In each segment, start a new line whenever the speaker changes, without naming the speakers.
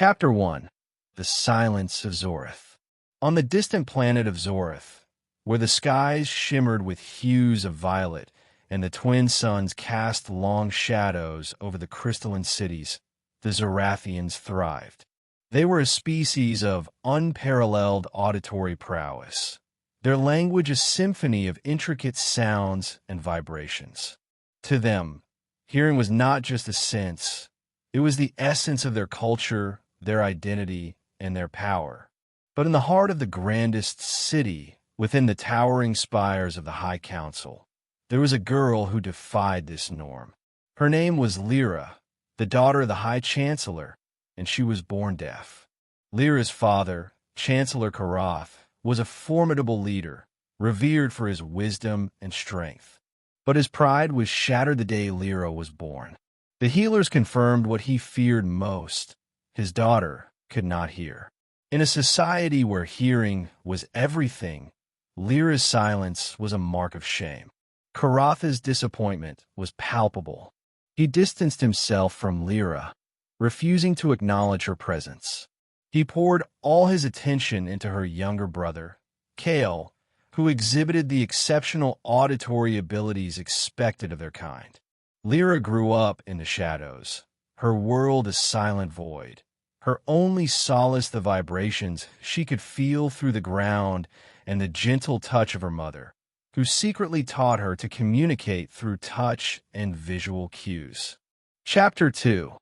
Chapter 1. The Silence of Zorith. On the distant planet of Zorith, where the skies shimmered with hues of violet and the twin suns cast long shadows over the crystalline cities, the Zorathians thrived. They were a species of unparalleled auditory prowess, their language a symphony of intricate sounds and vibrations. To them, hearing was not just a sense, it was the essence of their culture, their identity, and their power. But in the heart of the grandest city, within the towering spires of the High Council, there was a girl who defied this norm. Her name was Lyra, the daughter of the High Chancellor, and she was born deaf. Lyra's father, Chancellor Karath, was a formidable leader, revered for his wisdom and strength. But his pride was shattered the day Lyra was born. The healers confirmed what he feared most. His daughter could not hear. In a society where hearing was everything, Lyra's silence was a mark of shame. Karath's disappointment was palpable. He distanced himself from Lyra, refusing to acknowledge her presence. He poured all his attention into her younger brother, Kale, who exhibited the exceptional auditory abilities expected of their kind. Lyra grew up in the shadows, her world a silent void, her only solace the vibrations she could feel through the ground and the gentle touch of her mother, who secretly taught her to communicate through touch and visual cues. Chapter 2.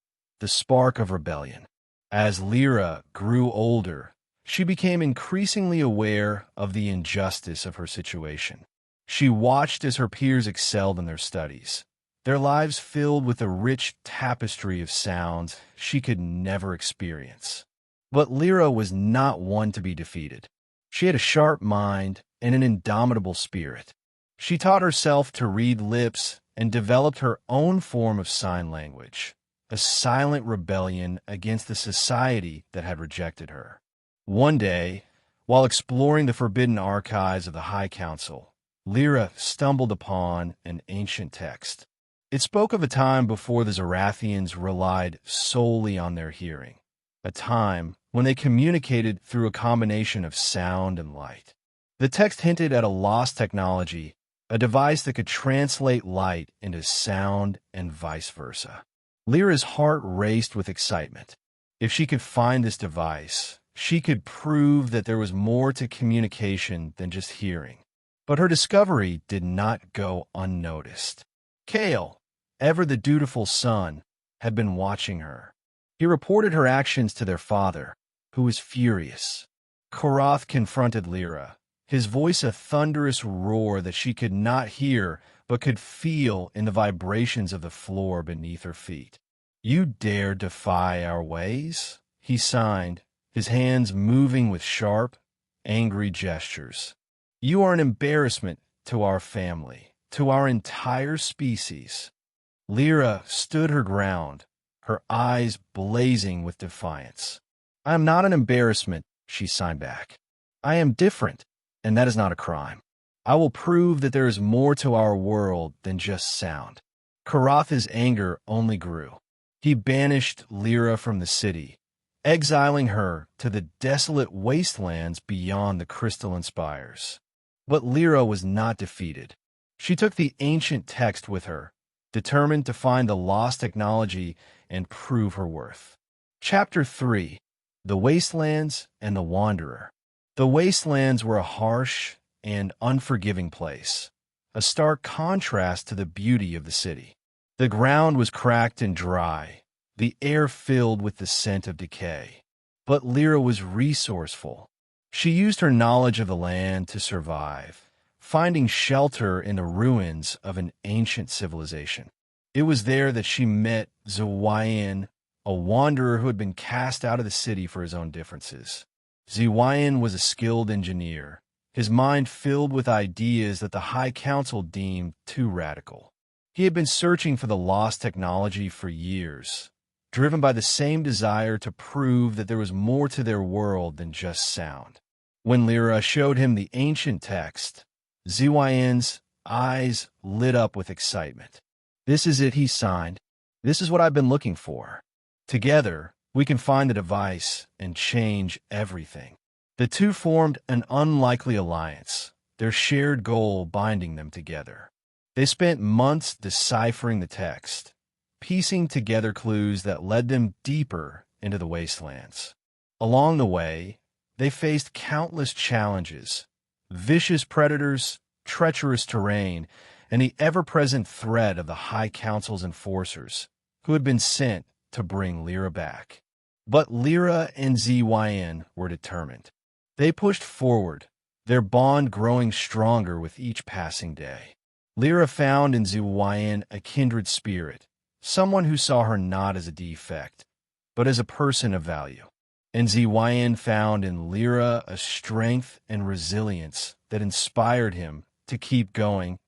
The Spark of Rebellion. As Lyra grew older, she became increasingly aware of the injustice of her situation. She watched as her peers excelled in their studies, their lives filled with a rich tapestry of sounds she could never experience. But Lyra was not one to be defeated. She had a sharp mind and an indomitable spirit. She taught herself to read lips and developed her own form of sign language, a silent rebellion against the society that had rejected her. One day, while exploring the forbidden archives of the High Council, Lyra stumbled upon an ancient text. It spoke of a time before the Zorathians relied solely on their hearing, a time when they communicated through a combination of sound and light. The text hinted at a lost technology, a device that could translate light into sound and vice versa. Lyra's heart raced with excitement. If she could find this device, she could prove that there was more to communication than just hearing. But her discovery did not go unnoticed. Kale, ever the dutiful son, had been watching her. He reported her actions to their father, who was furious. Karath confronted Lyra, his voice a thunderous roar that she could not hear but could feel in the vibrations of the floor beneath her feet. "You dare defy our ways?" he signed, his hands moving with sharp, angry gestures. "You are an embarrassment to our family, to our entire species." Lyra stood her ground, her eyes blazing with defiance. "I am not an embarrassment," she signed back. "I am different, and that is not a crime. I will prove that there is more to our world than just sound." Karath's anger only grew. He banished Lyra from the city, exiling her to the desolate wastelands beyond the crystalline spires. But Lyra was not defeated. She took the ancient text with her, determined to find the lost technology and prove her worth. Chapter 3. The Wastelands and the Wanderer. The Wastelands were a harsh and unforgiving place, a stark contrast to the beauty of the city. The ground was cracked and dry, the air filled with the scent of decay. But Lyra was resourceful. She used her knowledge of the land to survive, finding shelter in the ruins of an ancient civilization. It was there that she met Ziwayan, a wanderer who had been cast out of the city for his own differences. Ziwayan was a skilled engineer, his mind filled with ideas that the High Council deemed too radical. He had been searching for the lost technology for years, driven by the same desire to prove that there was more to their world than just sound. When Lyra showed him the ancient text, Ziwayan's eyes lit up with excitement. "This is it," he signed. "This is what I've been looking for." Together, We can find the device and change everything." The two formed an unlikely alliance, their shared goal binding them together. They spent months deciphering the text, piecing together clues that led them deeper into the wastelands. Along the way, they faced countless challenges: vicious predators, treacherous terrain, and the ever-present threat of the High Council's enforcers, who had been sent to bring Lyra back. But Lyra and ZYN were determined. They pushed forward, their bond growing stronger with each passing day. Lyra found in ZYN a kindred spirit, someone who saw her not as a defect, but as a person of value. And ZYN found in Lyra a strength and resilience that inspired him to keep going,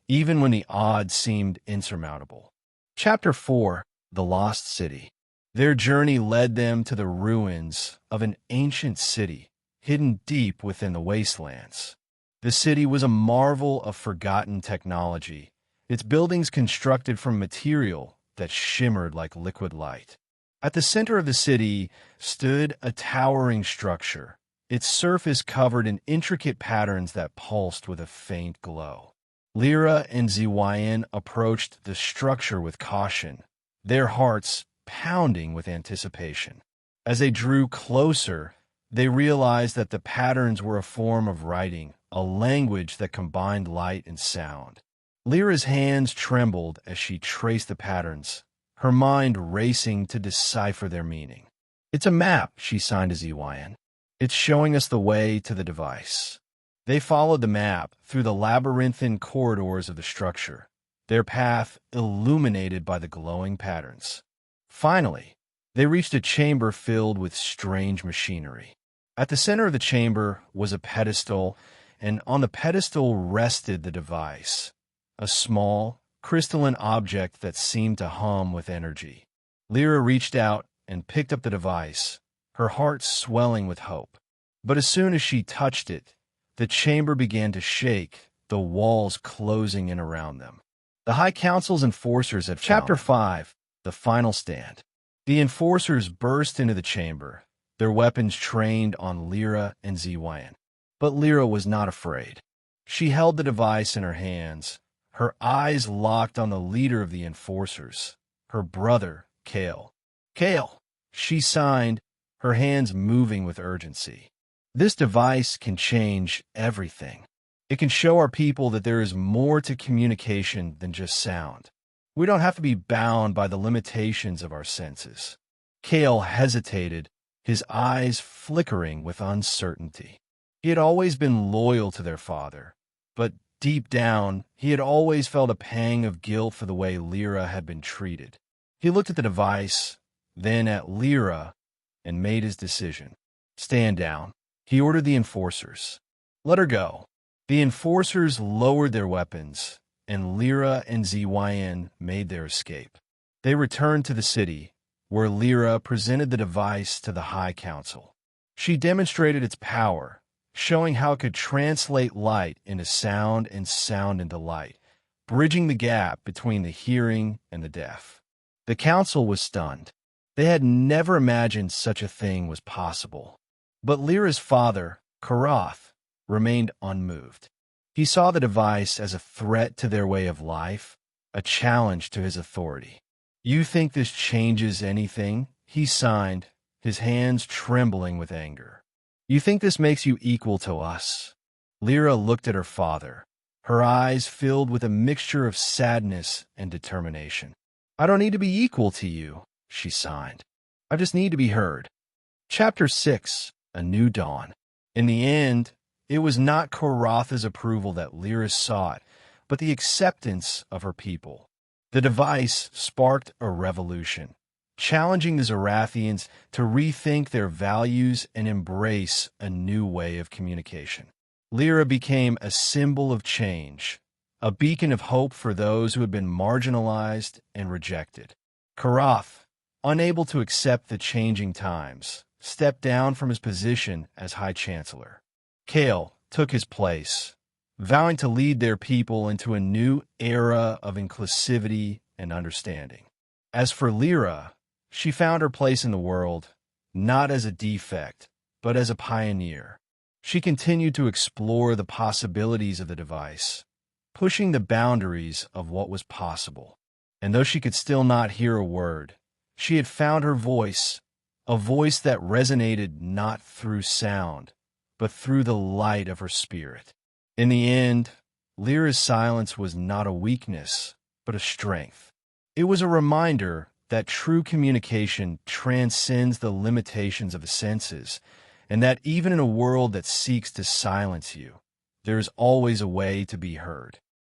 even when the odds seemed insurmountable. Chapter 4: The Lost City. Their journey led them to the ruins of an ancient city, hidden deep within the wastelands. The city was a marvel of forgotten technology, its buildings constructed from material that shimmered like liquid light. At the center of the city stood a towering structure, its surface covered in intricate patterns that pulsed with a faint glow. Lyra and ZYN approached the structure with caution, their hearts pounding with anticipation. As they drew closer, they realized that the patterns were a form of writing, a language that combined light and sound. Lyra's hands trembled as she traced the patterns, her mind racing to decipher their meaning. "It's a map," she signed to ZYN. "It's showing us the way to the device." They followed the map through the labyrinthine corridors of the structure, their path illuminated by the glowing patterns. Finally, they reached a chamber filled with strange machinery. At the center of the chamber was a pedestal, and on the pedestal rested the device, a small, crystalline object that seemed to hum with energy. Lyra reached out and picked up the device, her heart swelling with hope. But as soon as she touched it, the chamber began to shake, the walls closing in around them. The High Council's enforcers had Chapter 5, The Final Stand. The enforcers burst into the chamber, their weapons trained on Lyra and ZYN. But Lyra was not afraid. She held the device in her hands, her eyes locked on the leader of the enforcers, her brother, Kale. "Kale," she signed, her hands moving with urgency. "This device can change everything. It can show our people that there is more to communication than just sound. We don't have to be bound by the limitations of our senses." Kale hesitated, his eyes flickering with uncertainty. He had always been loyal to their father, but deep down, he had always felt a pang of guilt for the way Lyra had been treated. He looked at the device, then at Lyra, and made his decision. "Stand down," he ordered the enforcers. "Let her go." The enforcers lowered their weapons, and Lyra and ZYN made their escape. They returned to the city, where Lyra presented the device to the High Council. She demonstrated its power, showing how it could translate light into sound and sound into light, bridging the gap between the hearing and the deaf. The council was stunned. They had never imagined such a thing was possible. But Lyra's father, Karath, remained unmoved. He saw the device as a threat to their way of life, a challenge to his authority. "You think this changes anything?" he signed, his hands trembling with anger. "You think this makes you equal to us?" Lyra looked at her father, her eyes filled with a mixture of sadness and determination. "I don't need to be equal to you," she signed. "I just need to be heard." Chapter 6: A New Dawn. In the end, it was not Karath's approval that Lyra sought, but the acceptance of her people. The device sparked a revolution, challenging the Zorathians to rethink their values and embrace a new way of communication. Lyra became a symbol of change, a beacon of hope for those who had been marginalized and rejected. Karath, unable to accept the changing times, stepped down from his position as High Chancellor. Kale took his place, vowing to lead their people into a new era of inclusivity and understanding. As for Lyra, She found her place in the world, not as a defect, but as a pioneer. She continued to explore the possibilities of the device, pushing the boundaries of what was possible. And though she could still not hear a word, she had found her voice, a voice that resonated not through sound, but through the light of her spirit. In the end, Lyra's silence was not a weakness, but a strength. It was a reminder that true communication transcends the limitations of the senses, and that even in a world that seeks to silence you, there is always a way to be heard.